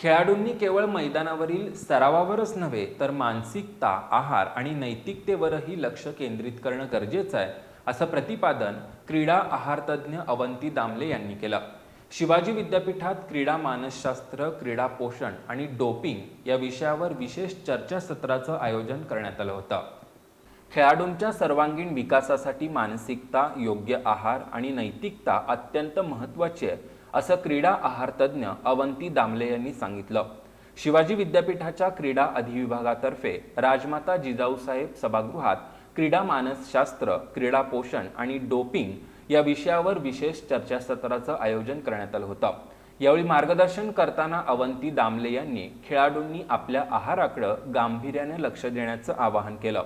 खेळाडूंनी केवळ मैदानावरील सरावावरच नव्हे तर मानसिकता, आहार आणि नैतिकतेवरही लक्ष केंद्रित करणं गरजेचं आहे, असं प्रतिपादन क्रीडा आहारतज्ज्ञ अवंती दामले यांनी केलं। शिवाजी विद्यापीठात क्रीडा मानसशास्त्र, क्रीडा पोषण आणि डोपिंग या विषयावर विशेष चर्चासत्राचं आयोजन करण्यात आलं होतं। खेळाडूंच्या सर्वांगीण विकासासाठी मानसिकता, योग्य आहार आणि नैतिकता अत्यंत महत्त्वाची आहे, असं क्रीडा आहारतज्ज्ञ अवंती दामले यांनी सांगितलं। शिवाजी विद्यापीठाच्या क्रीडा अधिविभागातर्फे राजमाता जिजाऊसाहेब सभागृहात क्रीडा मानसशास्त्र, क्रीडा पोषण आणि डोपिंग या विषयावर विशेष चर्चासत्राचं आयोजन करण्यात आलं होतं। यावेळी मार्गदर्शन करताना अवंती दामले यांनी खेळाडूंनी आपल्या आहाराकडे गांभीर्याने लक्ष देण्याचं आवाहन केलं।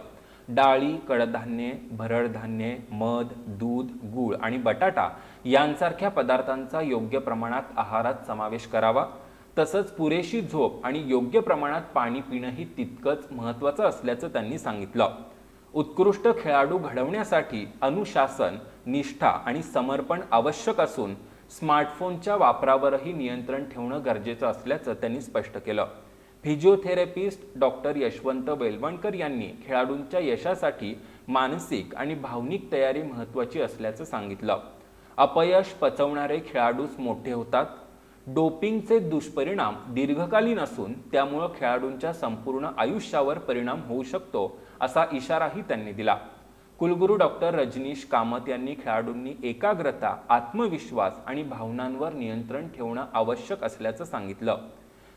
डाळी, कडधान्ये, भरड धान्ये, मध, दूध, गूळ आणि बटाटा यांसारख्या पदार्थांचा योग्य प्रमाणात आहारात समावेश करावा। तसंच पुरेशी झोप आणि योग्य प्रमाणात पाणी पिणंही तितकंच महत्त्वाचं असल्याचं त्यांनी सांगितलं। उत्कृष्ट खेळाडू घडवण्यासाठी अनुशासन, निष्ठा आणि समर्पण आवश्यक असून स्मार्टफोनच्या वापरावरही नियंत्रण ठेवणं गरजेचं असल्याचं त्यांनी स्पष्ट केलं। फिजिओथेरपिस्ट डॉक्टर यशवंत वेलवणकर यांनी खेळाडूंच्या यशासाठी मानसिक आणि भावनिक तयारी महत्त्वाची असल्याचं सांगितलं। अपयश पचवणारे खेळाडूच मोठे होतात। डोपिंगचे दुष्परिणाम दीर्घकालीन असून त्यामुळे खेळाडूंच्या संपूर्ण आयुष्यावर परिणाम होऊ शकतो, असा इशाराही त्यांनी दिला। कुलगुरू डॉक्टर रजनीश कामत यांनी खेळाडूंनी एकाग्रता, आत्मविश्वास आणि भावनांवर नियंत्रण ठेवणं आवश्यक असल्याचं सांगितलं।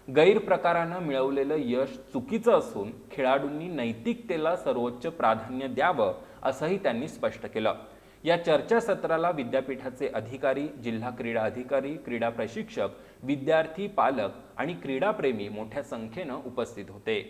गैरप्रकारानं मिळवलेलं यश चुकीचं असून खेळाडूंनी नैतिकतेला सर्वोच्च प्राधान्य द्यावं, असंही त्यांनी स्पष्ट केलं। या चर्चासत्राला विद्यापीठाचे अधिकारी, जिल्हा क्रीडा अधिकारी, क्रीडा प्रशिक्षक, विद्यार्थी, पालक आणि क्रीडाप्रेमी मोठ्या संख्येनं उपस्थित होते।